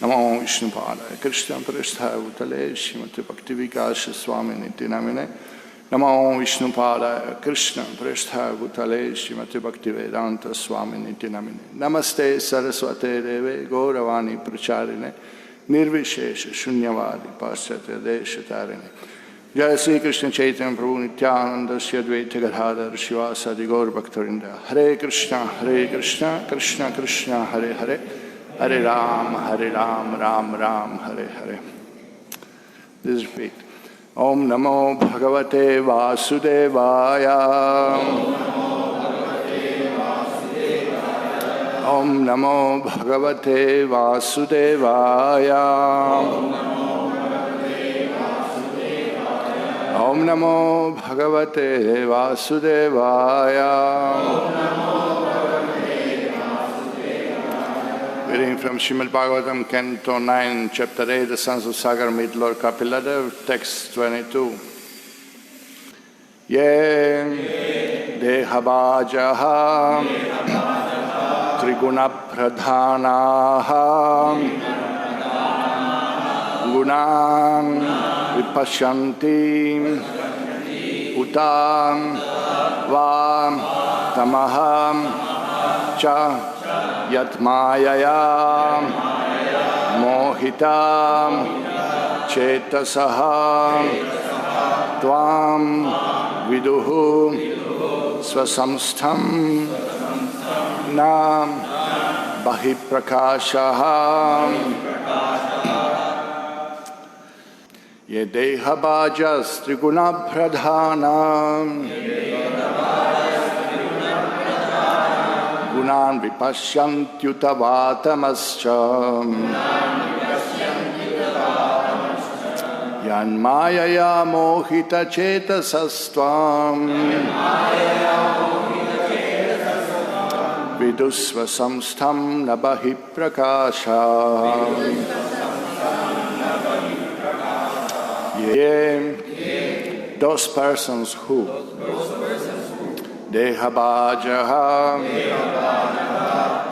Namo Vishnupadaya Krishna Prasthaya Bhutale Srimati Bhaktivedanta Swami Niti Namine. Namo Vishnupadaya Krishna Prasthaya Bhutale Srimati Bhaktivedanta Swami Niti Namine. Namaste Saraswate Deve Gauravani Pracharine Nirvishesha Shunyavadi Paschatya Deshatarine. Jai Sri Krishna Chaitanya Prabhu Nityananda Sri Advaita Gadadhar Shivasadi Gaur Bhaktarinda. Hare Krishna Krishna Krishna Hare Hare Hare Ram Ram Ram Hare Hare. This is repeat. Om Namo Bhagavate Vasudevaya. Om Namo Bhagavate Vasudevaya. Om Namo Bhagavate Vasudevaya. Reading from Srimad Bhagavatam, Canto 9, Chapter 8, The Sons of Sagar meet Lord Kapilada, text 22. Ye dehabhajaha triguna pradhanaha gunan vipashyanti utam vam tamaham cha yatmayaya mohitam chetasaha tvam viduhu swasamstham nam bahiprakashaha ye dehabhajas triguna pradhanam gunan vipashyantyutavatamascha yanmayaya mohita chetasastvam vidusva samstham nabahi prakasha. Ye, those persons who dehabhajaha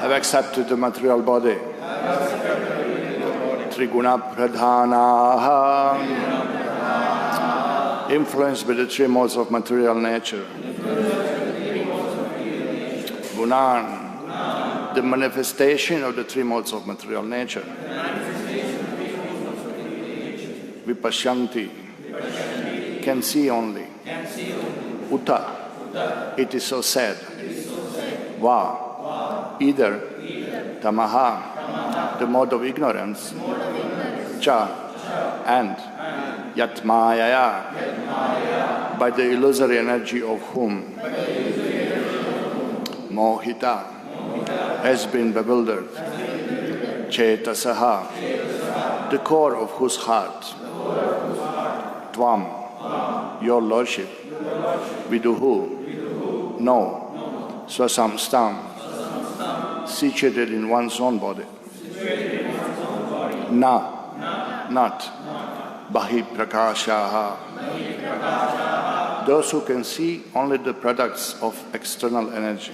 have accepted the material body, triguna pradhanaha, influenced by the three modes of material nature, gunan, the manifestation of the three modes of material nature, vipashyanti, can see only, uta, it is so said, va, either, tamaha, the mode of ignorance, cha, and yatmayaya, by the illusory energy of whom mohita has been bewildered, chetasaha, the core of whose heart, tvam, your lordship, viduhu, no, swasamstam, situated in one's own body, na, not, bahi prakashaha, those who can see only the products of external energy.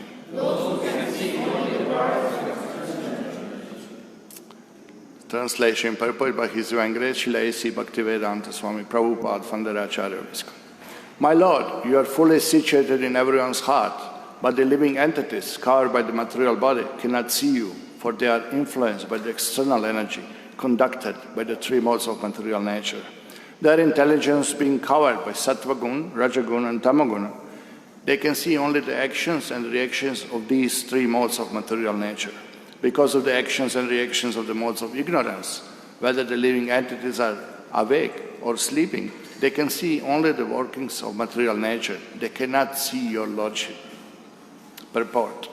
Translation purport by His Divine Grace, Srila A.C. Bhaktivedanta Swami Prabhupada Prathayatra Festival. My Lord, you are fully situated in everyone's heart, but the living entities covered by the material body cannot see you, for they are influenced by the external energy conducted by the three modes of material nature. Their intelligence being covered by Sattva Guna, Rajaguna and Tamaguna, they can see only the actions and reactions of these three modes of material nature. Because of the actions and reactions of the modes of ignorance, whether the living entities are awake or sleeping, they can see only the workings of material nature. They cannot see your Lordship. Purport.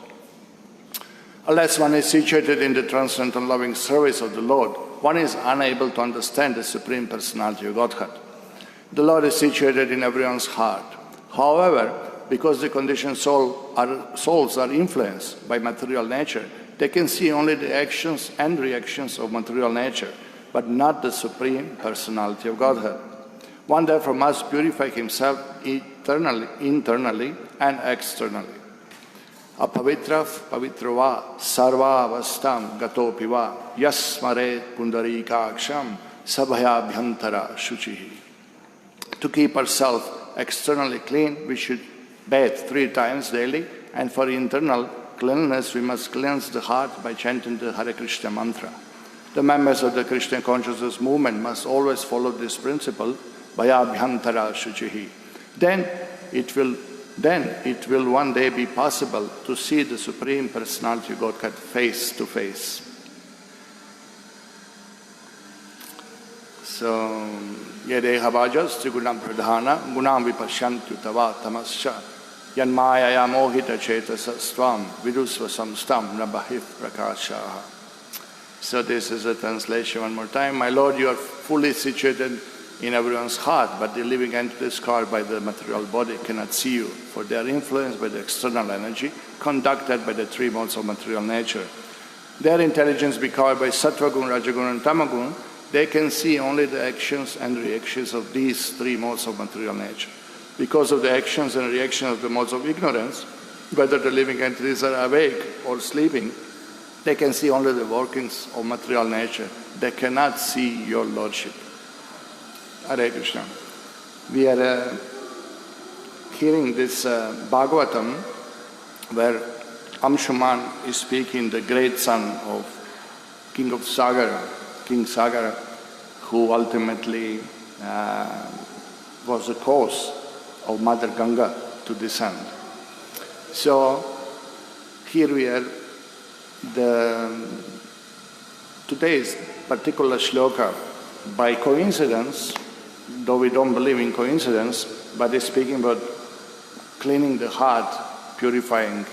Unless one is situated in the transcendental loving service of the Lord, one is unable to understand the Supreme Personality of Godhead. The Lord is situated in everyone's heart. However, because the conditioned souls are influenced by material nature, they can see only the actions and reactions of material nature, but not the Supreme Personality of Godhead. One therefore must purify himself internally and externally. Apavitra pavitrava sarva avastam gatopiva yasmare pundarikaksham sabhayabhyantara shuchihi. To keep ourselves externally clean, we should bathe 3 times daily, and for internal cleanliness, we must cleanse the heart by chanting the Hare Krishna mantra. The members of the Krishna consciousness movement must always follow this principle, Bhayabhyantara Shuchihi. Then it will one day be possible to see the Supreme Personality of Godhead face to face. So, Yadeha Bhajas Trigunam Pradhana Gunam Vipashyantyutava Tamascha Yanmaya Mohita Chetasa Stvam Vidusva Samstam Nabahif Prakashaha. So this is a translation one more time. My Lord, you are fully situated in everyone's heart, but the living entities caused by the material body cannot see you, for they are influenced by the external energy conducted by the 3 modes of material nature. Their intelligence being covered by Sattva Gun, Rajagun and Tamagun, they can see only the actions and reactions of these 3 modes of material nature. Because of the actions and reactions of the modes of ignorance, whether the living entities are awake or sleeping, they can see only the workings of material nature. They cannot see your Lordship. Hare Krishna. We are hearing this Bhagavatam where Amshuman is speaking, the great son of King Sagara, who ultimately was the cause of Mother Ganga to descend. So here we are, today's particular shloka, by coincidence, though we don't believe in coincidence, but it's speaking about cleaning the heart, purifying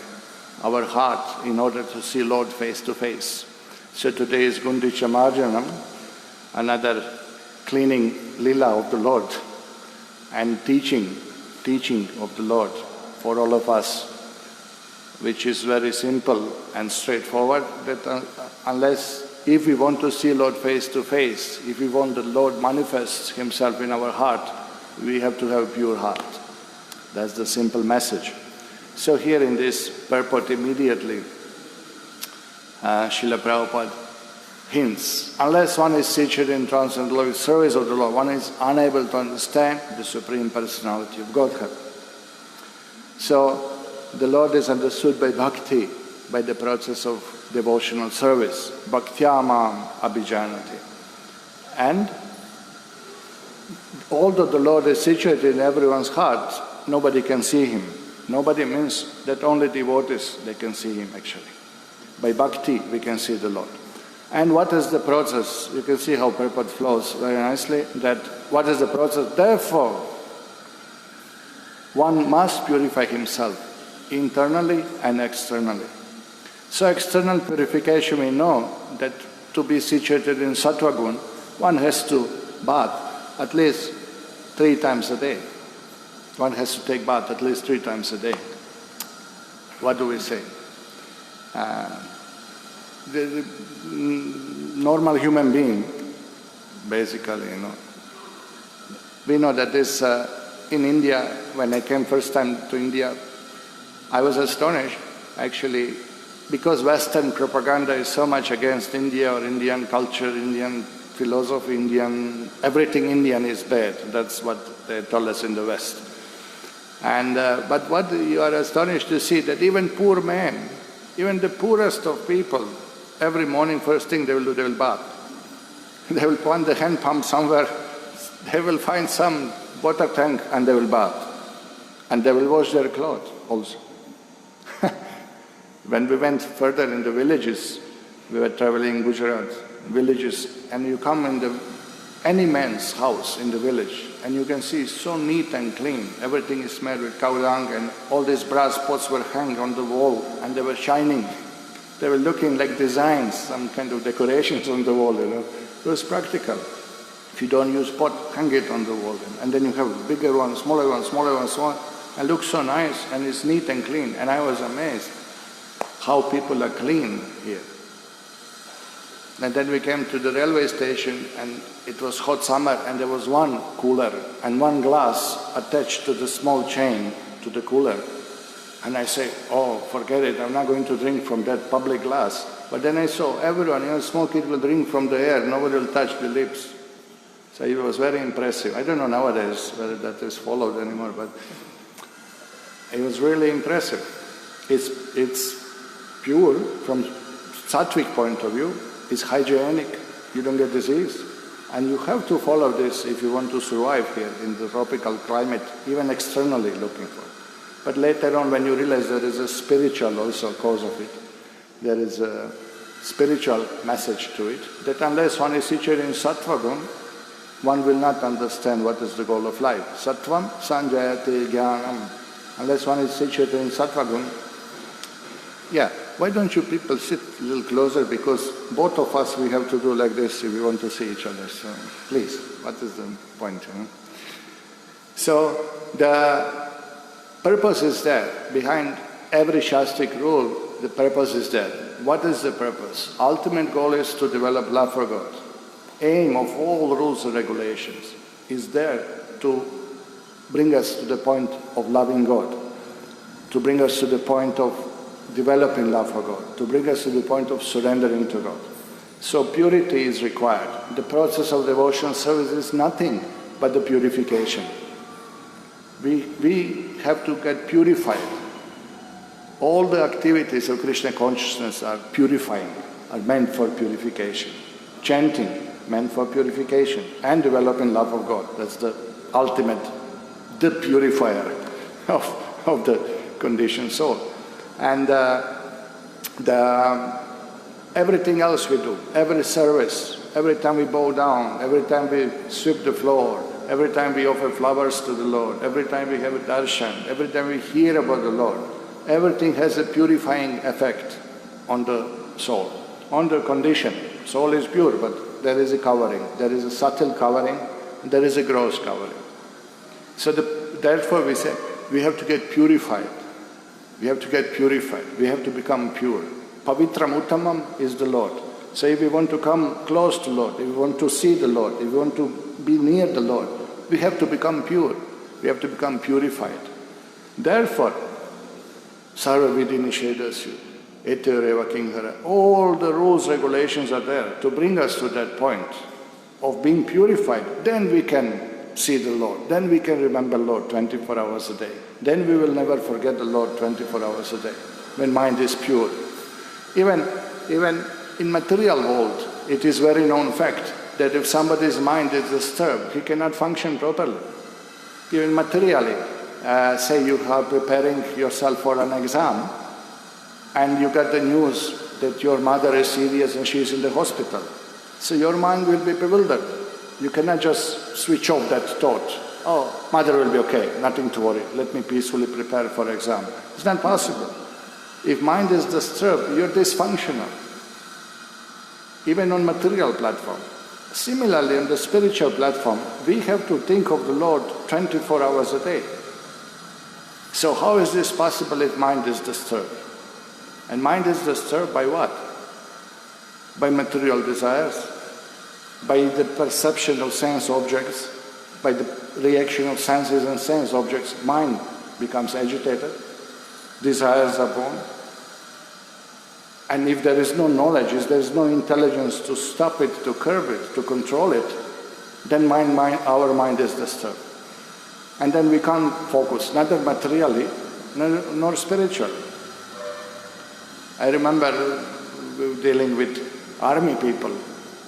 our heart in order to see Lord face to face. So today is Gundicha Marjanam, another cleaning lila of the Lord and teaching of the Lord for all of us, which is very simple and straightforward, that if we want to see Lord face to face, if we want the Lord manifest Himself in our heart, we have to have a pure heart. That's the simple message. So here in this purport immediately, Srila Prabhupada hints, unless one is situated in transcendental service of the Lord, one is unable to understand the Supreme Personality of Godhead. So the Lord is understood by bhakti, by the process of devotional service, bhaktyamam abhijanati. And although the Lord is situated in everyone's heart, nobody can see Him. Nobody means that only devotees, they can see Him actually. By bhakti, we can see the Lord. And what is the process? You can see how purport flows very nicely, that what is the process? Therefore, one must purify himself internally and externally. So external purification, we know that to be situated in Sattva Gun, one has to bath at least 3 times a day. One has to take bath at least 3 times a day. What do we say? The normal human being, basically, we know that this, in India, when I came first time to India, I was astonished, actually, because Western propaganda is so much against India or Indian culture, Indian philosophy, everything Indian is bad. That's what they told us in the West. And but what you are astonished to see, that even poor men, even the poorest of people, every morning, first thing they will bath. They will point the hand pump somewhere, they will find some water tank and they will bath. And they will wash their clothes also. When we went further in the villages, we were traveling in Gujarat, villages, and you come in any man's house in the village, and you can see so neat and clean. Everything is made with cow dung, and all these brass pots were hung on the wall, and they were shining. They were looking like designs, some kind of decorations on the wall, It was practical. If you don't use pot, hang it on the wall. And then you have bigger one, smaller one, smaller one, so on. It looks so nice, and it's neat and clean. And I was amazed how people are clean here. And then we came to the railway station, and it was hot summer, and there was one cooler and one glass attached to the small chain to the cooler. And I say, oh, forget it, I'm not going to drink from that public glass. But then I saw everyone, smoke it will drink from the air, nobody will touch the lips. So it was very impressive. I don't know nowadays whether that is followed anymore, but it was really impressive. It's pure from sattvic point of view, it's hygienic, you don't get disease. And you have to follow this if you want to survive here in the tropical climate, even externally looking for it. But later on, when you realize there is a spiritual also cause of it, there is a spiritual message to it, that unless one is situated in sattva gun, one will not understand what is the goal of life. Sattvam sanjayate jnanam. Unless one is situated in sattva gun, why don't you people sit a little closer, because both of us we have to do like this if we want to see each other. So please, what is the point? So the purpose is there. Behind every Shastric rule, the purpose is there. What is the purpose? Ultimate goal is to develop love for God. Aim of all rules and regulations is there to bring us to the point of loving God, to bring us to the point of developing love for God, to bring us to the point of surrendering to God. So purity is required. The process of devotional service is nothing but the purification. We have to get purified. All the activities of Krishna consciousness are purifying, are meant for purification. Chanting, meant for purification, and developing love of God. That's the ultimate, the purifier of the conditioned soul. And everything else we do, every service, every time we bow down, every time we sweep the floor, every time we offer flowers to the Lord, every time we have a darshan, every time we hear about the Lord, everything has a purifying effect on the soul, on the condition. Soul is pure, but there is a covering, there is a subtle covering, there is a gross covering. So therefore we say, we have to get purified. We have to get purified. We have to become pure. Pavitram Uttamam is the Lord. So if we want to come close to Lord, if we want to see the Lord, if we want to be near the Lord, we have to become pure. We have to become purified. Therefore, Sarva Vidhi Nishedasya, Etyareva Kinghara, all the rules, regulations are there to bring us to that point of being purified. Then we can see the Lord. Then we can remember Lord 24 hours a day. Then we will never forget the Lord 24 hours a day, when mind is pure. Even in material world, it is very known fact that if somebody's mind is disturbed, he cannot function properly. Even materially, say you are preparing yourself for an exam, and you get the news that your mother is serious and she is in the hospital. So your mind will be bewildered. You cannot just switch off that thought. Oh, mother will be okay, nothing to worry. Let me peacefully prepare for exam. It's not possible. If mind is disturbed, you're dysfunctional. Even on material platform. Similarly, on the spiritual platform, we have to think of the Lord 24 hours a day. So how is this possible if mind is disturbed? And mind is disturbed by what? By material desires, by the perception of sense objects, by the reaction of senses and sense objects. Mind becomes agitated, desires are born. And if there is no knowledge, if there is no intelligence to stop it, to curb it, to control it, then our mind is disturbed. And then we can't focus, neither materially nor spiritually. I remember dealing with army people.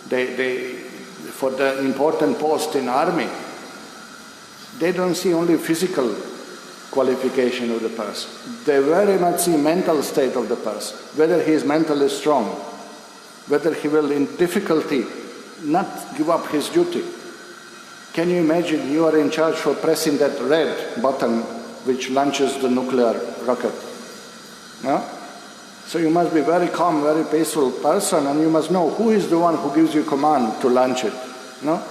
They for the important post in army, they don't see only physical qualification of the person. They very much see mental state of the person, whether he is mentally strong, whether he will in difficulty not give up his duty. Can you imagine you are in charge for pressing that red button which launches the nuclear rocket? No? So you must be very calm, very peaceful person, and you must know who is the one who gives you command to launch it. No?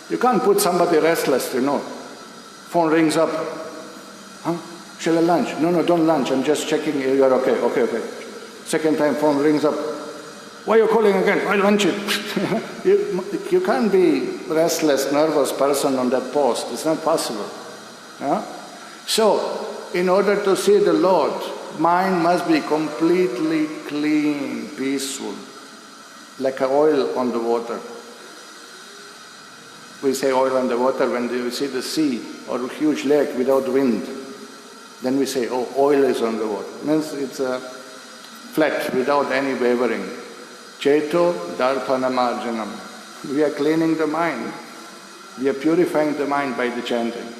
You can't put somebody restless, Phone rings up. Huh? Shall I launch? No, don't launch. I'm just checking you are okay. Okay. Second time phone rings up. Why are you calling again? I'll launch it. you can't be restless, nervous person on that post. It's not possible. Yeah? So, in order to see the Lord, mind must be completely clean, peaceful, like an oil on the water. We say oil on the water when we see the sea or a huge lake without wind. Then we say, oh, oil is on the water. Means it's flat, without any wavering. Cheto darpana marjanam. We are cleaning the mind. We are purifying the mind by the chanting.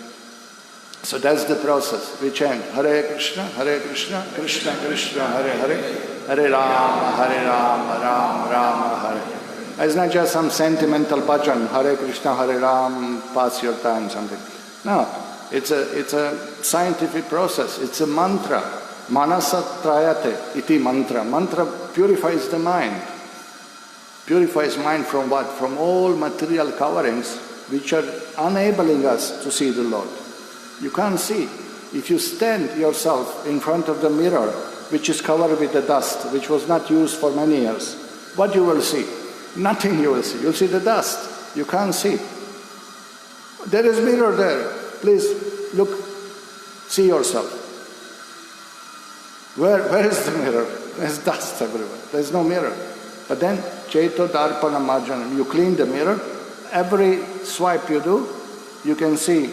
So that's the process. We chant Hare Krishna, Krishna Krishna, Hare Hare, Hare Rama, Rama Rama, Hare. It's not just some sentimental bhajan, Hare Krishna, Hare Ram, pass your time, something. No, it's a scientific process. It's a mantra. Manasa trayate iti mantra. Mantra purifies the mind. Purifies mind from what? From all material coverings which are enabling us to see the Lord. You can't see. If you stand yourself in front of the mirror, which is covered with the dust, which was not used for many years, what you will see? Nothing you will see. You'll see the dust. You can't see. There is mirror there. Please look, see yourself. Where is the mirror? There's dust everywhere. There's no mirror. But then, Cheto Darpana Marjanam, you clean the mirror. Every swipe you do, you can see.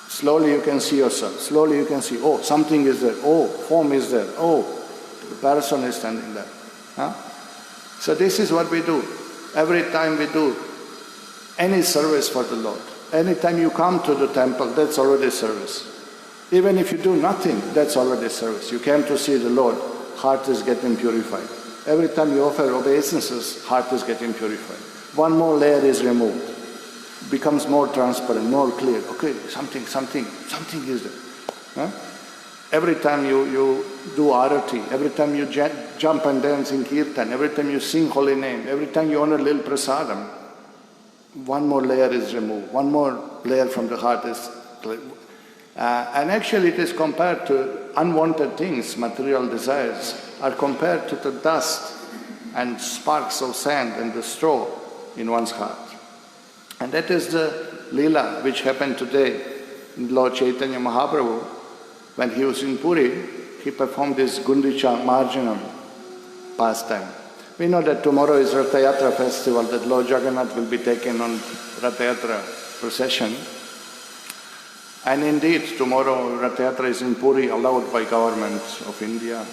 Slowly you can see yourself. Slowly you can see, oh, something is there. Oh, form is there. Oh, the person is standing there. Huh? So this is what we do. Every time we do any service for the Lord. Anytime you come to the temple, that's already service. Even if you do nothing, that's already service. You came to see the Lord, heart is getting purified. Every time you offer obeisances, heart is getting purified. One more layer is removed. Becomes more transparent, more clear. Okay, something is there. Huh? Every time you do arati, every time you jump and dance in kirtan, every time you sing holy name, every time you honor little prasadam, one more layer is removed, one more layer from the heart is clear. And actually it is compared to unwanted things, material desires, are compared to the dust and sparks of sand and the straw in one's heart. And that is the lila which happened today in Lord Chaitanya Mahaprabhu. When he was in Puri, he performed this Gundicha Marjanam pastime. We know that tomorrow is Prathayatra Festival, that Lord Jagannath will be taken on Prathayatra procession. And indeed, tomorrow Prathayatra is in Puri, allowed by government of India.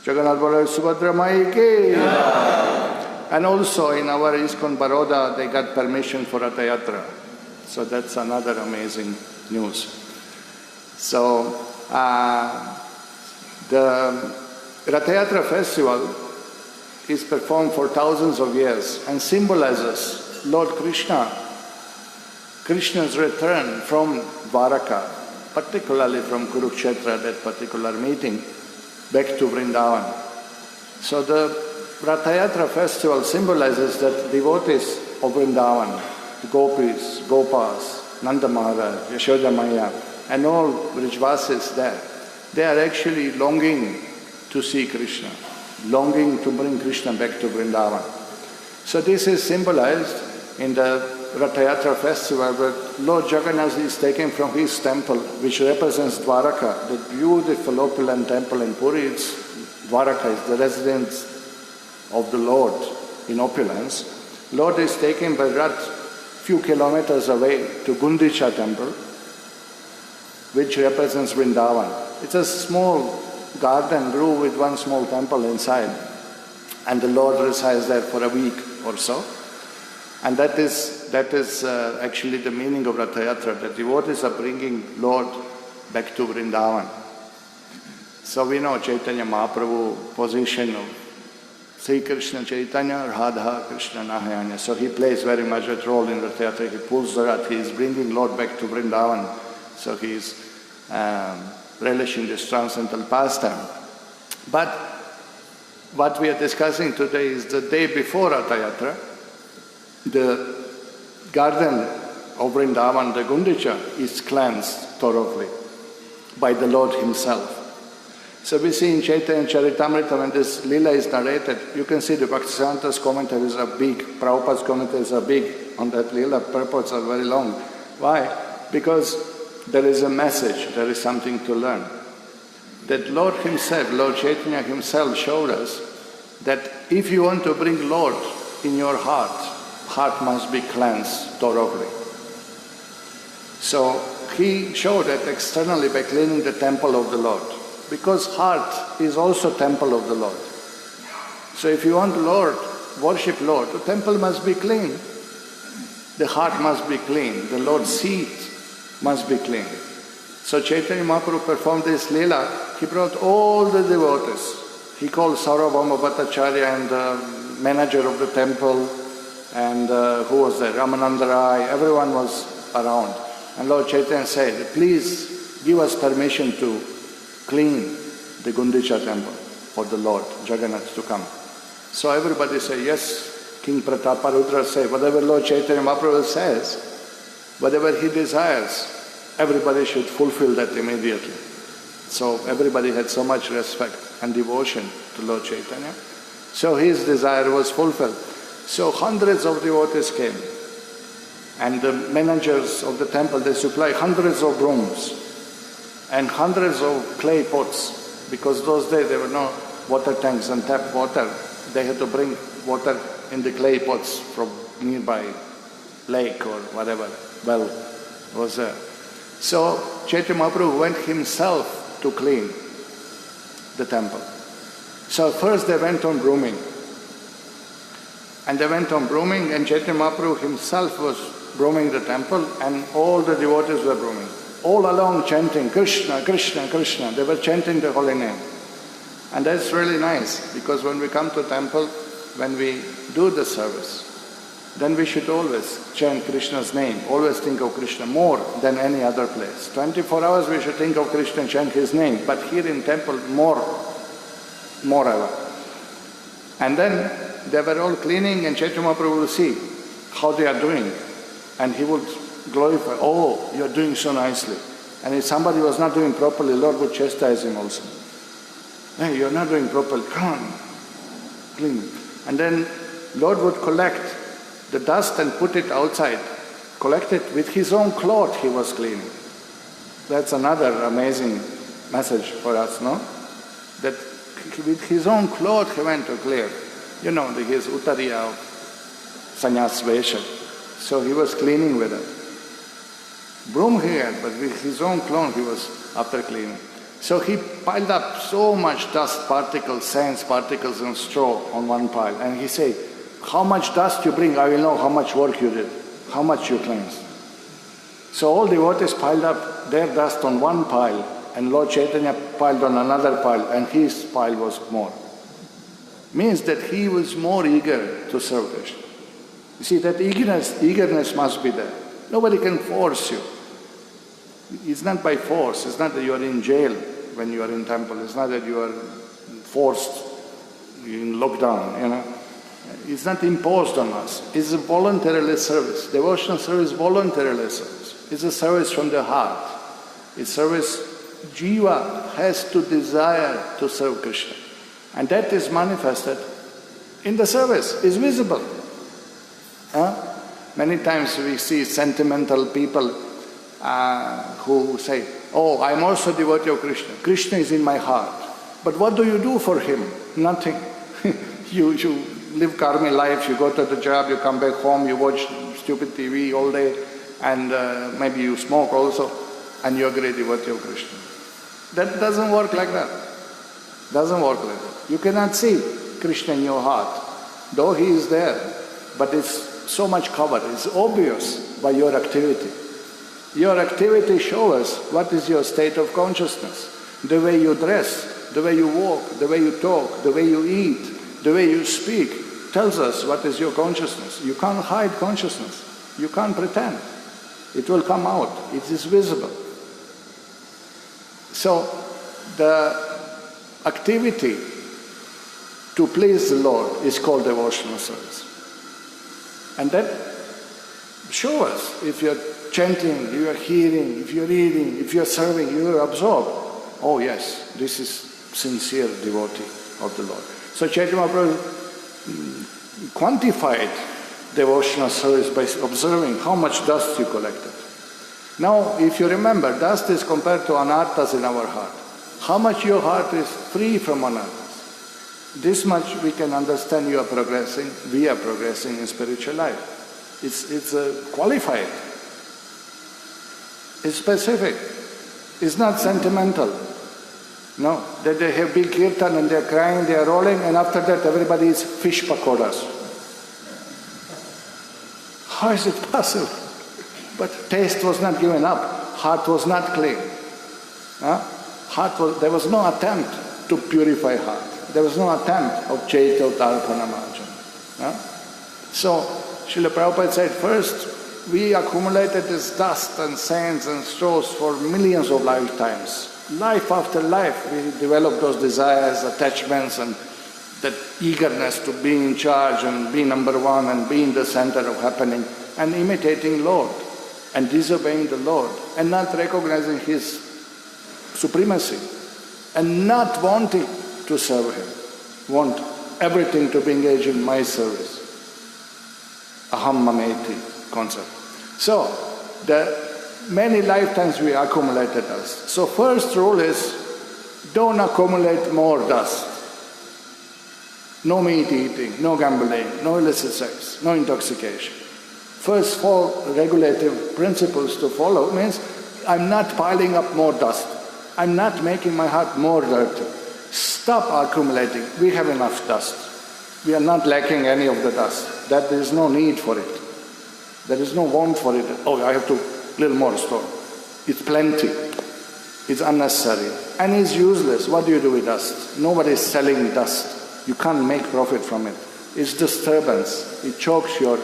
Jagannath Bala Subhadra Mai ki. And also in our ISKCON Baroda, they got permission for Prathayatra. So that's another amazing news. So the Prathayatra Festival is performed for thousands of years and symbolizes Lord Krishna's return from Dwaraka, particularly from Kurukshetra, that particular meeting, back to Vrindavan. So the Prathayatra Festival symbolizes that devotees of Vrindavan, the Gopis, Gopas, Nanda Maharaj, Yashoda Maya, and all Brijvasis there, they are actually longing to see Krishna, longing to bring Krishna back to Vrindavan. So this is symbolized in the Prathayatra Festival, where Lord Jagannath is taken from his temple, which represents Dwaraka, the beautiful opulent temple in Puri. Dwaraka is the residence of the Lord in opulence. Lord is taken by Rath few kilometers away to Gundicha temple, which represents Vrindavan. It's a small garden grew with one small temple inside, and the Lord resides there for a week or so. And that is actually the meaning of Rathayatra, that devotees are bringing Lord back to Vrindavan. So we know Chaitanya Mahaprabhu position of Sri Krishna Chaitanya, Radha Krishna Nahayanya. So he plays very much a role in Rathayatra. He pulls the Rath, he is bringing Lord back to Vrindavan. So he is relishing this transcendental pastime. But what we are discussing today is the day before Rathayatra. The garden of Vrindavan, the Gundicha, is cleansed thoroughly by the Lord himself. So we see in Chaitanya Charitamrita, when this Leela is narrated, you can see the Bhaktisiddhanta's commentaries are big, Prabhupada's commentaries are big on that Leela, purports are very long. Why? Because there is a message, there is something to learn. that Lord Himself, Lord Chaitanya Himself showed us that if you want to bring Lord in your heart must be cleansed thoroughly. So He showed that externally by cleaning the temple of the Lord, because heart is also temple of the Lord. So if you want Lord, worship Lord, the temple must be clean. The heart must be clean. The Lord's seat must be clean. So Chaitanya Mahaprabhu performed this Leela. He brought all the devotees. He called Saurabhama Bhattacharya and the manager of the temple, and who was there? Ramananda Rai, everyone was around. And Lord Chaitanya said, please give us permission to clean the Gundicha temple for the Lord Jagannath to come. So everybody say, yes. King Prataparudra say, whatever Lord Chaitanya Mahaprabhu says, whatever he desires, everybody should fulfill that immediately. So everybody had so much respect and devotion to Lord Chaitanya. So his desire was fulfilled. So hundreds of devotees came. And the managers of the temple, they supply hundreds of brooms and hundreds of clay pots, because those days there were no water tanks and tap water. They had to bring water in the clay pots from nearby lake or whatever well was there. So Chaitanya Mahaprabhu went himself to clean the temple. So first they went on brooming. And they went on brooming, and Chaitanya Mahaprabhu himself was brooming the temple, and all the devotees were brooming. All along chanting, Krishna, Krishna, Krishna. They were chanting the holy name. And that's really nice, because when we come to temple, when we do the service, then we should always chant Krishna's name, always think of Krishna more than any other place. 24 hours we should think of Krishna and chant His name, but here in temple more ever. And then they were all cleaning, and Chaitanya Mahaprabhu will see how they are doing, and he would glorify, oh, you are doing so nicely. And if somebody was not doing properly, Lord would chastise him also. Hey, you are not doing properly, come on, clean. And then Lord would collect the dust and put it outside, collect it with His own cloth he was cleaning. That's another amazing message for us, no? That with His own cloth he went to clear. You know, his Uttariya of Sannyas Vesha. So he was cleaning with it. Broom he had, but with his own cloth he was after cleaning. So he piled up so much dust particles, sands particles and straw on one pile. And he said, how much dust you bring, I will know how much work you did, how much you cleansed. So all devotees piled up their dust on one pile, and Lord Chaitanya piled on another pile, and his pile was more. Means that he was more eager to serve Krishna. You see, that eagerness must be there. Nobody can force you. It's not by force. It's not that you are in jail when you are in temple. It's not that you are forced in lockdown, you know. It's not imposed on us. It's a voluntarily service. Devotional service, voluntarily service. It's a service from the heart. It's service, jiva has to desire to serve Krishna. And that is manifested in the service, is visible. Many times we see sentimental people who say, oh, I'm also a devotee of Krishna. Krishna is in my heart. But what do you do for him? Nothing. You live karmi life, you go to the job, you come back home, you watch stupid TV all day, and maybe you smoke also, and you're a great devotee of Krishna. That doesn't work like that. Doesn't work like that. You cannot see Krishna in your heart, though He is there, but it's so much covered. It's obvious by your activity. Your activity shows us what is your state of consciousness. The way you dress, the way you walk, the way you talk, the way you eat, the way you speak tells us what is your consciousness. You can't hide consciousness. You can't pretend. It will come out. It is visible. So the activity to please the Lord is called devotional service. And that shows us if you're chanting, if you're hearing, if you're reading, if you're serving, you're absorbed. Oh yes, this is sincere devotee of the Lord. So Chaitanya Mahaprabhu quantified devotional service by observing how much dust you collected. Now, if you remember, dust is compared to anarthas in our heart. how much your heart is free from anarthas. This much we can understand you are progressing, we are progressing in spiritual life. It's qualified. It's specific. It's not sentimental. No, that they have big kirtan and they're crying, they're rolling, and after that everybody is fish pakoras. How is it possible? But taste was not given up. Heart was not clean. There was no attempt to purify heart. There was no attempt of Chaitya Tarpana Marjana. So, Srila Prabhupada said, first we accumulated this dust and sands and straws for millions of lifetimes. Life after life, we developed those desires, attachments, and that eagerness to be in charge and be number one and be in the center of happening, and imitating Lord and disobeying the Lord and not recognizing His supremacy and not wanting to serve Him, want everything to be engaged in my service. Aham mameti concept. So, the many lifetimes we accumulated dust. So first rule is, don't accumulate more dust. No meat eating, no gambling, no illicit sex, no intoxication. First 4 regulative principles to follow means, I'm not piling up more dust. I'm not making my heart more dirty. Stop accumulating. We have enough dust. We are not lacking any of the dust. That there is no need for it. There is no want for it. Oh, I have to little more store. It's plenty. It's unnecessary. And it's useless. What do you do with dust? Nobody is selling dust. You can't make profit from it. It's disturbance. It chokes your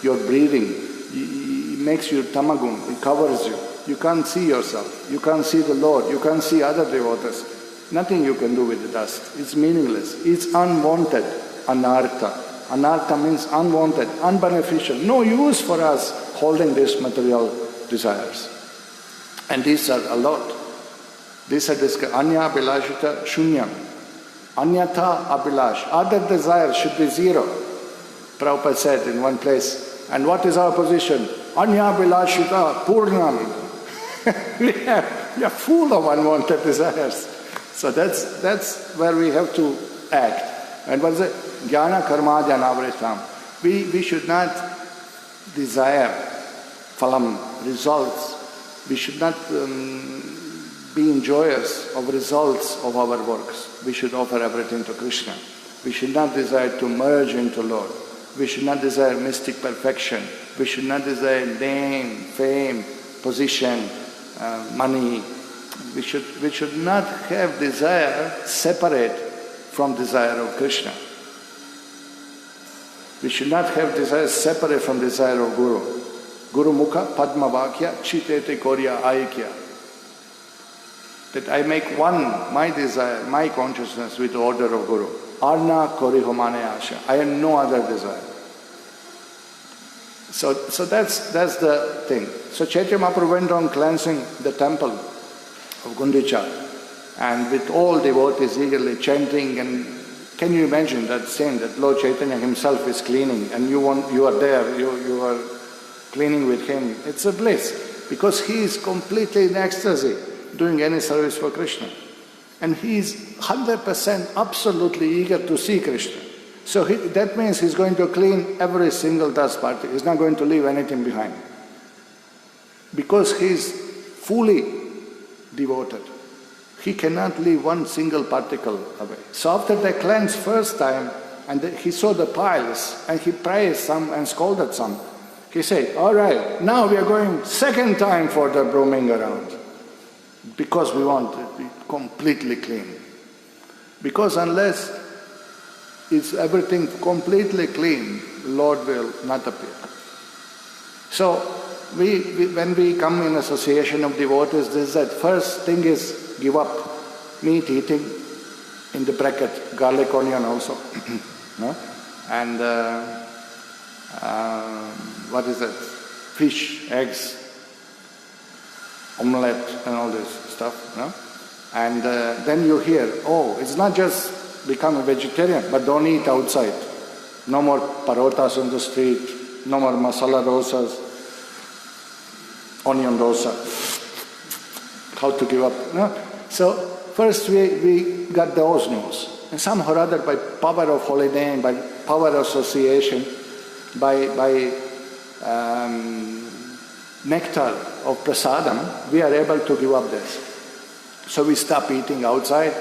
breathing. It makes you tamagun. It covers you. You can't see yourself. You can't see the Lord. You can't see other devotees. Nothing you can do with the dust. It's meaningless. It's unwanted. Anartha. Anartha means unwanted, unbeneficial. No use for us holding these material desires. And these are a lot. These are discussed. Anya abhilashita shunyam. Anyatha abhilash. Other desires should be zero. Prabhupada said in one place, and what is our position? Anya abhilashita purnam. we are full of unwanted desires. So that's where we have to act. And what is it? Jnana karma janavritam. We should not desire phalam, results. We should not be enjoyers of results of our works. We should offer everything to Krishna. We should not desire to merge into Lord. We should not desire mystic perfection. We should not desire name, fame, position, money. We should not have desire separate from desire of Krishna. We should not have desire separate from desire of Guru. Guru Mukha Padma Vakya Chitete Korya Aikya. That I make one, my desire, my consciousness with the order of Guru. Arna Kori Homane Asha. I have no other desire. So that's the thing. So Chaitanya Mahaprabhu went on cleansing the temple of Gundicha, and with all devotees eagerly chanting, and can you imagine that scene that Lord Chaitanya himself is cleaning and you are there, you are cleaning with him. It's a bliss because he is completely in ecstasy doing any service for Krishna. And he is 100% absolutely eager to see Krishna. So that means he's going to clean every single dust particle. He's not going to leave anything behind. Because he's fully devoted. He cannot leave one single particle away. So after they cleansed first time, and he saw the piles, and he praised some and scolded some, he said, all right, now we are going second time for the brooming around. Because we want to be completely clean. Because unless it's everything completely clean, Lord will not appear. So when we come in association of devotees, this is that first thing is give up meat eating, in the bracket garlic onion also, no? And what is that? Fish, eggs, omelette and all this stuff, no? And then you hear, oh, it's not just become a vegetarian, but don't eat outside. No more parotas on the street, no more masala dosas, onion dosa. How to give up? No? So first we got those news. And somehow or other, by power of holy name, by power of association, by nectar of prasadam, we are able to give up this. So we stop eating outside,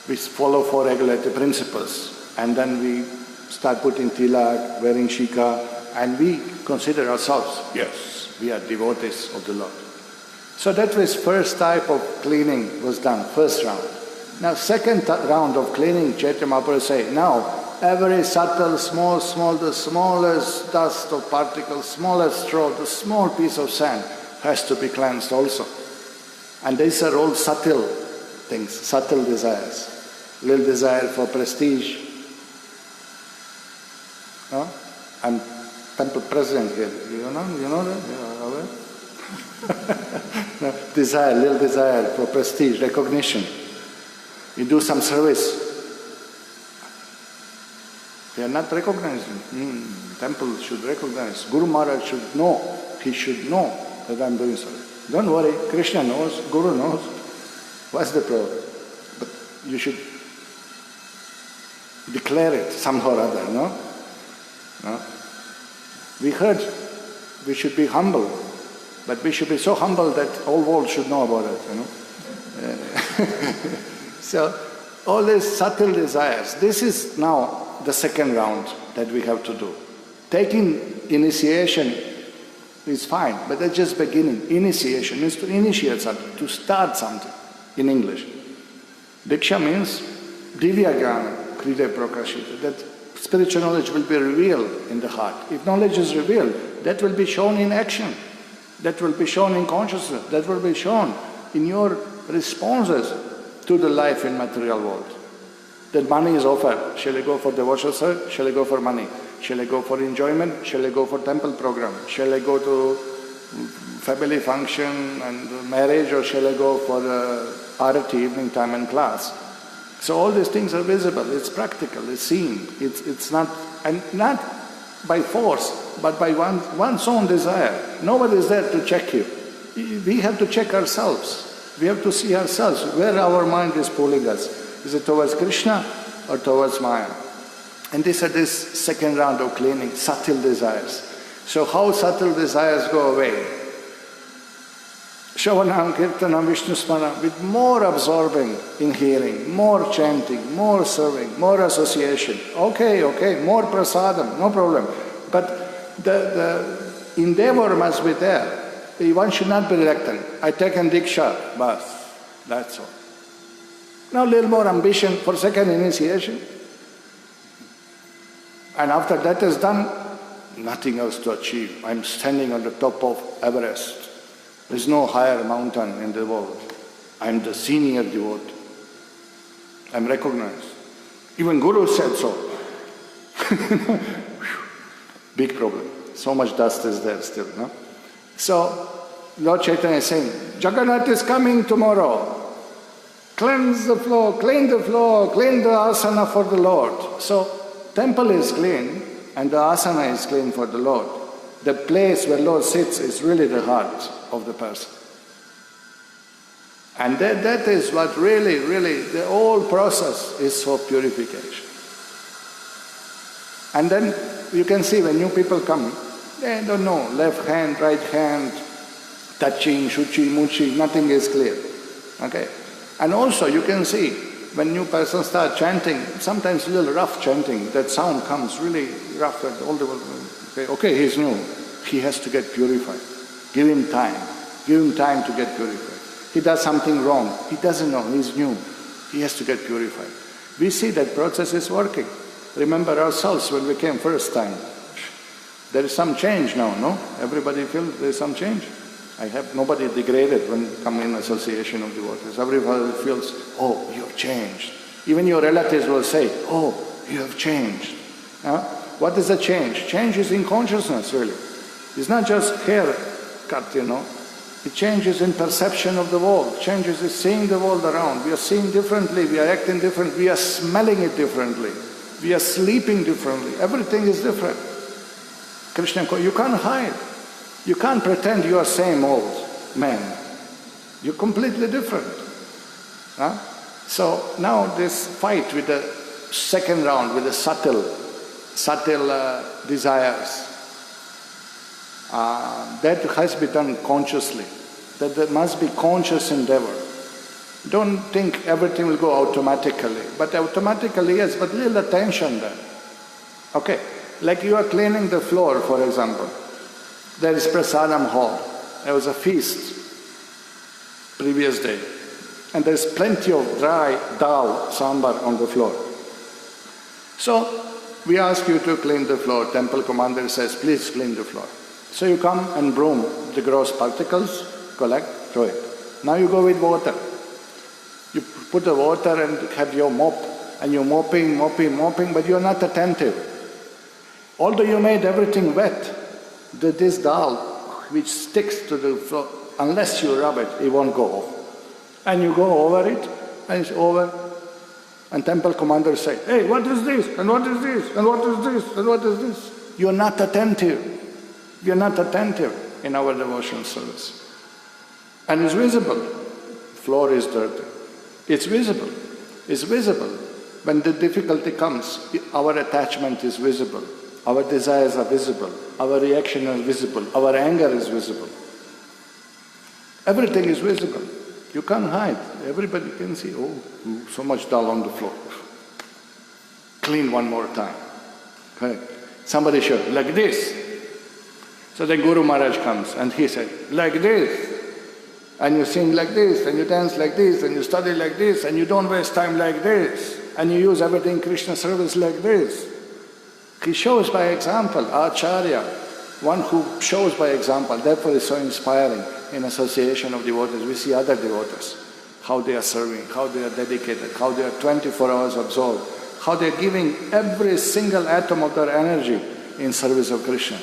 we follow 4 regulative principles, and then we start putting tilak, wearing shika, and we consider ourselves, yes, we are devotees of the Lord. So that was first type of cleaning was done, first round. Now second round of cleaning, Chaitanya Mahaprabhu say, now every subtle, small, the smallest dust of particles, smallest straw, the small piece of sand has to be cleansed also. And these are all subtle things, subtle desires. Little desire for prestige. No? I'm temple president here, you know that? No, desire, little desire for prestige, recognition. You do some service. They are not recognizing. Temple should recognize. Guru Maharaj should know. He should know that I'm doing service. Don't worry, Krishna knows, Guru knows. What's the problem? But you should declare it somehow or other, no? No? We heard we should be humble, but we should be so humble that all world should know about it, So, all these subtle desires, this is now the second round that we have to do. Taking initiation is fine, but that's just beginning. Initiation means to initiate something, to start something in English. Diksha means divya jnana, kride prakashita, that spiritual knowledge will be revealed in the heart. If knowledge is revealed, that will be shown in action, that will be shown in consciousness, that will be shown in your responses to the life in material world. That money is offered. Shall I go for devotional service? Shall I go for money? Shall I go for enjoyment? Shall I go for temple program? Shall I go to family function and marriage, or shall I go for arati, evening time and class? So all these things are visible, it's practical, it's seen. It's not, and not by force, but by one's own desire. Nobody is there to check you. We have to check ourselves. We have to see ourselves, where our mind is pulling us. Is it towards Krishna or towards Maya? And this is this second round of cleaning, subtle desires. So how subtle desires go away? Shravanam, Kirtanam, Vishnu Smaranam, with more absorbing in hearing, more chanting, more serving, more association. Okay, more prasadam, no problem. But the endeavor must be there. One should not be reluctant. I taken Diksha, bas, that's all. Now a little more ambition for second initiation. And after that is done, nothing else to achieve. I'm standing on the top of Everest. There's no higher mountain in the world. I'm the senior devotee. I'm recognized. Even Guru said so. Big problem. So much dust is there still, no? So, Lord Chaitanya is saying, Jagannath is coming tomorrow. Cleanse the floor, clean the asana for the Lord. So, temple is clean and the asana is clean for the Lord. The place where Lord sits is really the heart of the person. And that is what really, the whole process is for purification. And then you can see when new people come, they don't know, left hand, right hand, touching, shuchi, muchi, nothing is clear. Okay? And also you can see, when new persons start chanting, sometimes a little rough chanting, that sound comes really rough and all the way. Okay, he's new. He has to get purified. Give him time. Give him time to get purified. He does something wrong. He doesn't know. He's new. He has to get purified. We see that process is working. Remember ourselves when we came first time. There is some change now, no? Everybody feels there is some change. I have nobody degraded when come in association of devotees. Everybody feels, oh, you have changed. Even your relatives will say, oh, you have changed. What is the change? Change is in consciousness, really. It's not just hair cut, It changes in perception of the world. Changes in seeing the world around. We are seeing differently. We are acting differently. We are smelling it differently. We are sleeping differently. Everything is different. Krishna, you can't hide. You can't pretend you are same old man. You're completely different. So now this fight with the second round, with the subtle desires, that has to be done consciously. That there must be conscious endeavor. Don't think everything will go automatically. But automatically, yes, but little attention there. Okay, like you are cleaning the floor, for example. There is prasadam hall. There was a feast previous day. And there's plenty of dry dal, sambar on the floor. So, we ask you to clean the floor. Temple commander says, please clean the floor. So you come and broom the gross particles, collect, throw it. Now you go with water. You put the water and have your mop, and you're mopping, but you're not attentive. Although you made everything wet, this dal, which sticks to the floor, unless you rub it, it won't go off. And you go over it, and it's over. And temple commander say, hey, what is this? And what is this? And what is this? And what is this? You're not attentive. You're not attentive in our devotional service. And it's visible. Floor is dirty. It's visible. It's visible. When the difficulty comes, our attachment is visible. Our desires are visible. Our reaction is visible. Our anger is visible. Everything is visible. You can't hide. Everybody can see, oh, so much dal on the floor. Clean one more time. Okay. Somebody should, like this. So the Guru Maharaj comes and he said, like this. And you sing like this, and you dance like this, and you study like this, and you don't waste time like this, and you use everything Krishna service like this. He shows by example, Acharya, one who shows by example, therefore is so inspiring in association of devotees. We see other devotees, how they are serving, how they are dedicated, how they are 24 hours absorbed, how they are giving every single atom of their energy in service of Krishna.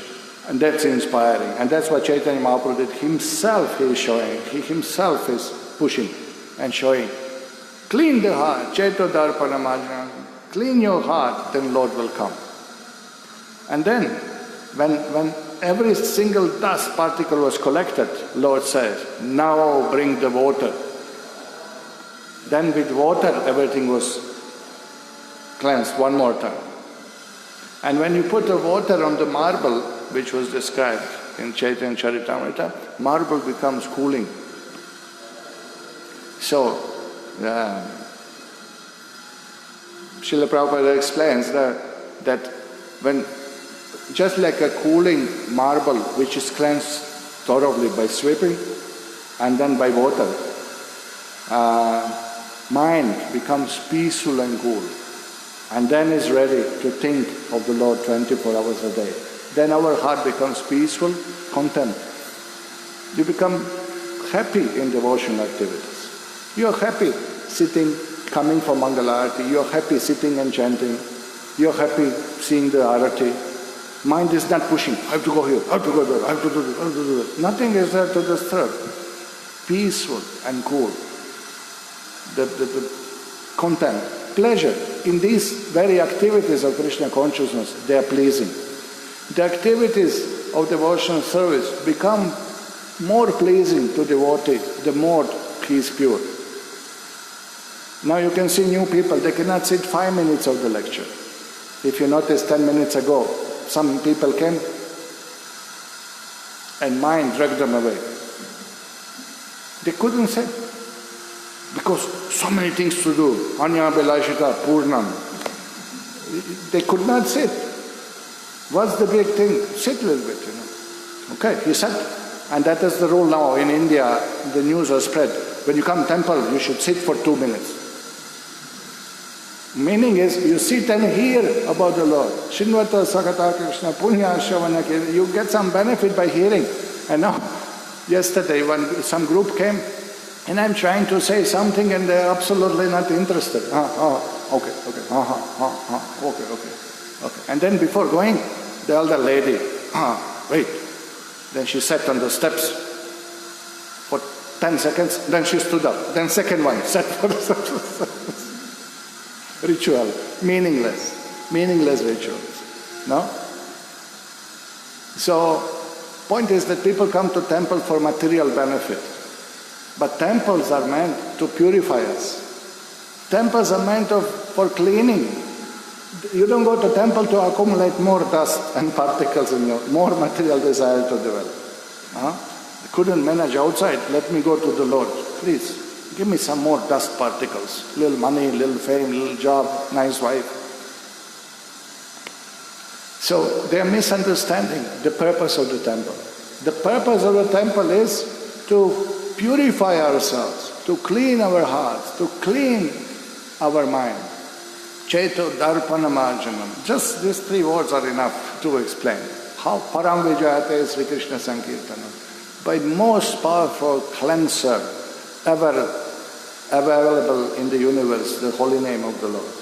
And that's inspiring. And that's what Chaitanya Mahaprabhu did. Himself he is showing. He himself is pushing and showing. Clean the heart. Chaito darpana majna. Clean your heart, then Lord will come. And then, when every single dust particle was collected, Lord says, now bring the water. Then with water, everything was cleansed one more time. And when you put the water on the marble, which was described in Chaitanya Charitamrita, marble becomes cooling. So, Srila Prabhupada explains that when, just like a cooling marble which is cleansed thoroughly by sweeping and then by water, mind becomes peaceful and cool, and then is ready to think of the Lord 24 hours a day. Then our heart becomes peaceful, content. You become happy in devotional activities. You are happy sitting, coming for Mangalarati. You are happy sitting and chanting. You are happy seeing the Arati. Mind is not pushing, I have to go here, I have to go there, I have to do this, I have to do that. Nothing is there to disturb. Peaceful and cool. The content, pleasure. In these very activities of Krishna consciousness, they are pleasing. The activities of devotional service become more pleasing to devotee the more he is pure. Now you can see new people, they cannot sit 5 minutes of the lecture. If you noticed 10 minutes ago, some people came and mind dragged them away. They couldn't sit because so many things to do. Anya Belashita Purnam. They could not sit. What's the big thing? Sit a little bit, Okay, he sat. And that is the rule now. In India, the news has spread. When you come temple, you should sit for 2 minutes. Meaning is, you sit and hear about the Lord. Shinvata Sakata Krishna Punya Shavana. You get some benefit by hearing. And now, yesterday when some group came, and I'm trying to say something and they're absolutely not interested. Okay. And then before going, the elder lady, wait. Then she sat on the steps for 10 seconds, then she stood up. Then second one, sat for the steps. Ritual, meaningless rituals, no? So, point is that people come to temple for material benefit. But temples are meant to purify us. Temples are meant for cleaning. You don't go to temple to accumulate more dust and particles in you, more material desire to develop. I couldn't manage outside, let me go to the Lord. Please, give me some more dust particles. Little money, little fame, little job, nice wife. So they are misunderstanding the purpose of the temple. The purpose of the temple is to purify ourselves, to clean our hearts, to clean our mind. Cheto darpana marjanam. Just these 3 words are enough to explain how param vijayate Sri Krishna Sankirtanam. By most powerful cleanser ever available in the universe, the holy name of the Lord.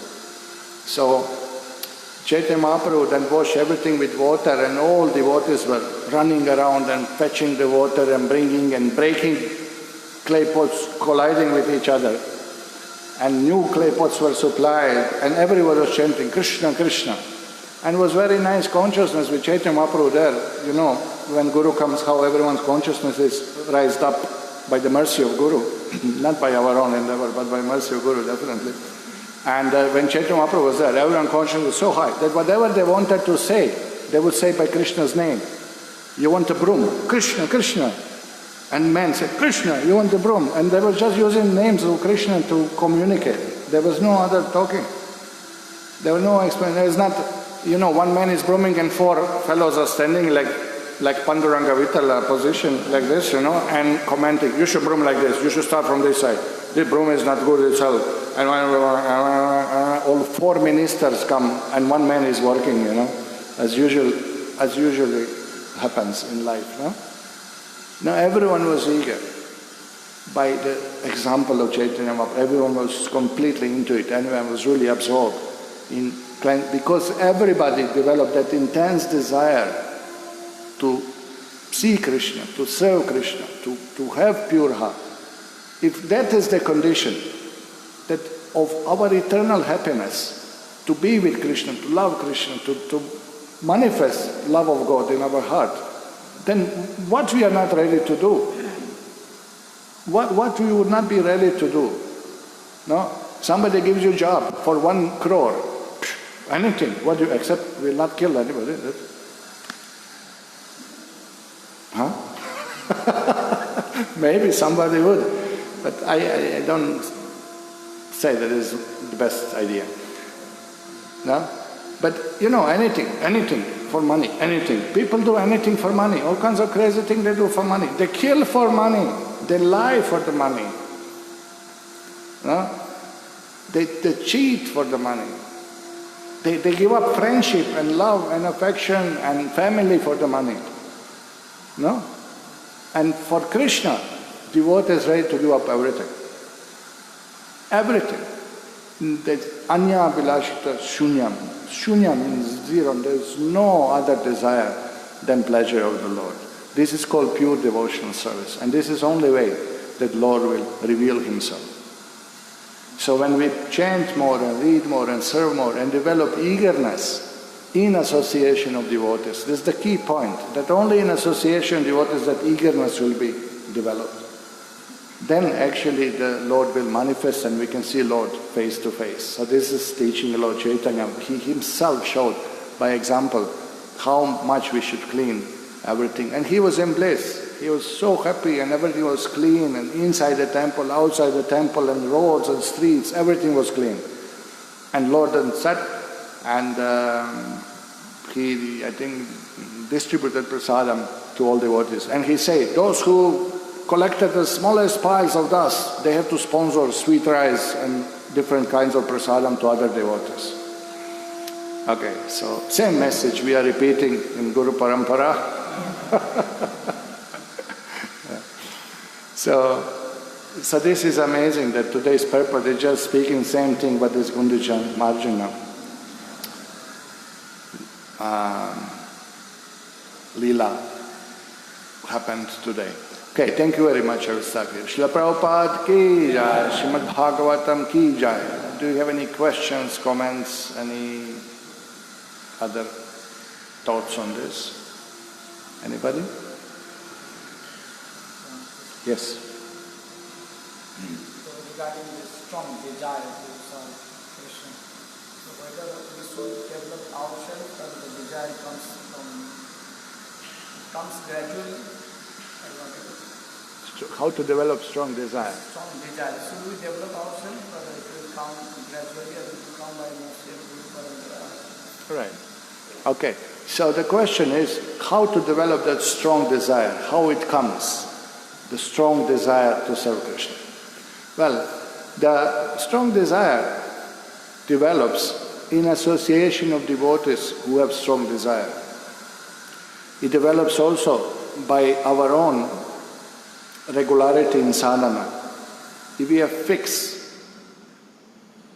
So Chaitanya Mahaprabhu then washed everything with water, and all devotees were running around and fetching the water and bringing and breaking clay pots, colliding with each other. And new clay pots were supplied, and everyone was chanting Krishna, Krishna. And it was very nice consciousness with Chaitanya Mahaprabhu there. You know, when Guru comes, how everyone's consciousness is raised up by the mercy of Guru. Not by our own endeavor, but by mercy of Guru, definitely. And when Chaitanya Mahaprabhu was there, everyone's consciousness was so high that whatever they wanted to say, they would say by Krishna's name. You want a broom? Krishna, Krishna. And men said, Krishna, you want the broom? And they were just using names of Krishna to communicate. There was no other talking. There was no explanation. There is not, one man is brooming and 4 fellows are standing like Panduranga Vitala position like this, and commenting, you should broom like this, you should start from this side. This broom is not good itself. And all 4 ministers come and 1 man is working, as usually happens in life, no? Now everyone was eager. By the example of Chaitanya Mahaprabhu, everyone was completely into it. Everyone was really absorbed in because everybody developed that intense desire to see Krishna, to serve Krishna, to have pure heart. If that is the condition that of our eternal happiness, to be with Krishna, to love Krishna, to manifest love of God in our heart, then what we are not ready to do? What we would not be ready to do? No? Somebody gives you a job for 1 crore. Anything. What do you accept? Will not kill anybody. Huh? Maybe somebody would. But I don't say that is the best idea. No? But anything for money, anything. People do anything for money. All kinds of crazy things they do for money. They kill for money. They lie for the money. No? They cheat for the money. They give up friendship and love and affection and family for the money. No? And for Krishna, devotees ready to give up everything. Everything. Anya bilashita shunyam. Shunya means zero. There is no other desire than pleasure of the Lord. This is called pure devotional service. And this is the only way that Lord will reveal Himself. So when we chant more and read more and serve more and develop eagerness in association of devotees, this is the key point, that only in association of devotees that eagerness will be developed. Then actually the Lord will manifest and we can see Lord face to face. So this is teaching Lord Chaitanya. He Himself showed by example how much we should clean everything. And He was in bliss. He was so happy and everything was clean, and inside the temple, outside the temple, and roads and streets, everything was clean. And Lord then sat and He, I think, distributed prasadam to all devotees. And He said, those who collected the smallest piles of dust, they have to sponsor sweet rice and different kinds of prasadam to other devotees. Okay, so same message we are repeating in Guru Parampara. So this is amazing that today's purpose is just speaking same thing, but it's Gundicha Marjana. Leela happened today. Okay, thank you very much, Aristaki. Srila Prabhupada ki jai, Srimad Bhagavatam ki jai. Do you have any questions, comments, any other thoughts on this? Anybody? Yes. regarding this strong desire to serve Krishna. So whether we should develop ourselves or the desire comes gradually. How to develop strong desire? Strong desire. Should we develop ourselves or it will come gradually or it will come by mercy of Guru Parampara? Right. Okay. So the question is how to develop that strong desire, how it comes, the strong desire to serve Krishna. Well, the strong desire develops in association of devotees who have strong desire. It develops also by our own regularity in sadhana. If we are fixed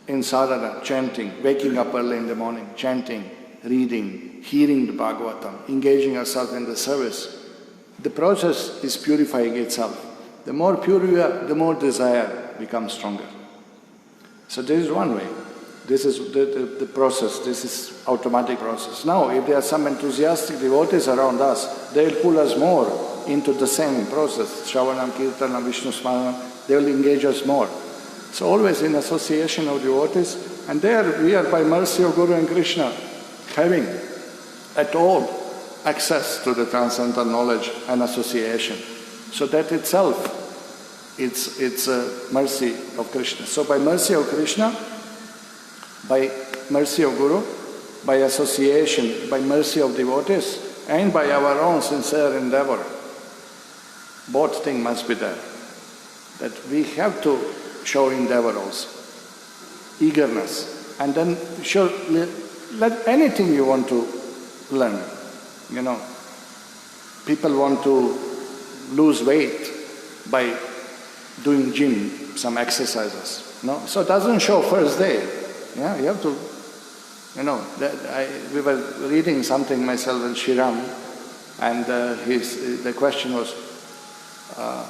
in sadhana, chanting, waking up early in the morning, chanting, reading, hearing the Bhagavatam, engaging ourselves in the service, the process is purifying itself. The more pure we are, the more desire becomes stronger. So this is one way. This is the process, this is automatic process. Now, if there are some enthusiastic devotees around us, they will pull us more into the same process. Shravanam, Kirtanam, Vishnu Smaranam, they will engage us more. So always in association of devotees, and there we are by mercy of Guru and Krishna, having at all access to the transcendental knowledge and association. So that itself, it's a mercy of Krishna. So by mercy of Krishna, by mercy of Guru, by association, by mercy of devotees, and by our own sincere endeavor, both things must be there. That we have to show endeavor also, eagerness, and then show, let anything you want to learn. You know, people want to lose weight by doing gym, some exercises. No, so it doesn't show first day. Yeah, you have to. You know, we were reading something myself in Shiram, and the question was,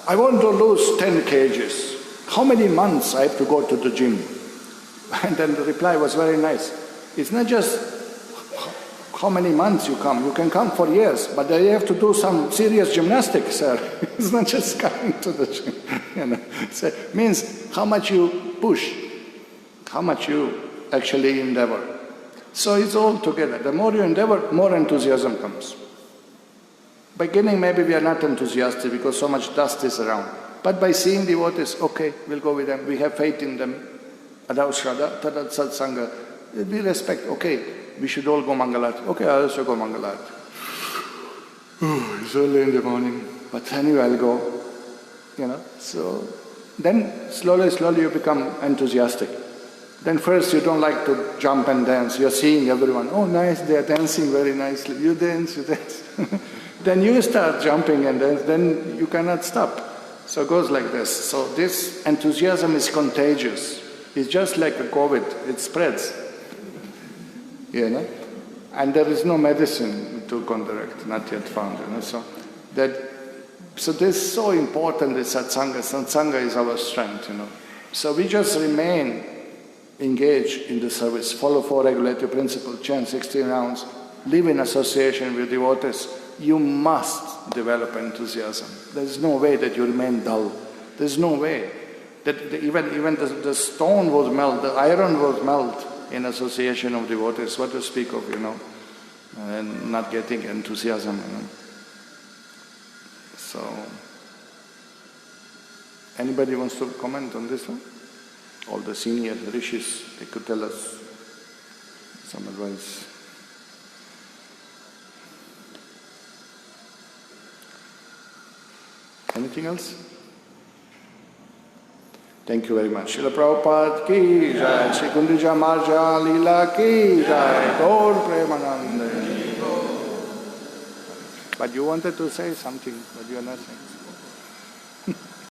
I want to lose 10 kgs. How many months I have to go to the gym? And then the reply was very nice. It's not just how many months you come. You can come for years, but then you have to do some serious gymnastics, sir. It's not just coming to the gym. You know, so it means how much you push, how much you actually endeavor. So it's all together. The more you endeavor, more enthusiasm comes. Beginning, maybe we are not enthusiastic because so much dust is around. But by seeing devotees, okay, we'll go with them. We have faith in them. Adav Shraddha, Tadat Satsanga. We respect, okay, we should all go Mangalarti. Okay, I'll also go Mangalarti. It's early in the morning, but anyway, I'll go. You know, so then slowly you become enthusiastic. Then first you don't like to jump and dance. You're seeing everyone, oh nice, they're dancing very nicely. You dance. Then you start jumping and dance, then you cannot stop. So it goes like this. So this enthusiasm is contagious. It's just like a COVID, it spreads. You know? And there is no medicine to counteract, not yet found. You know? So this is so important, this satsanga. Satsanga is our strength, you know. So we just remain engaged in the service, follow 4 regulative principles, chant 16 rounds, live in association with devotees. You must develop enthusiasm. There's no way that you remain dull. There's no way that even the stone would melt, the iron would melt in association of devotees. What to speak of, you know, and not getting enthusiasm, you know. So, anybody wants to comment on this one? All the senior rishis, they could tell us some advice. Anything else? Thank you very much. Srila Prabhupada ki jai, Shri Kundija Marja Leela ki jai, Gaur Premanande. But you wanted to say something, but you are not saying.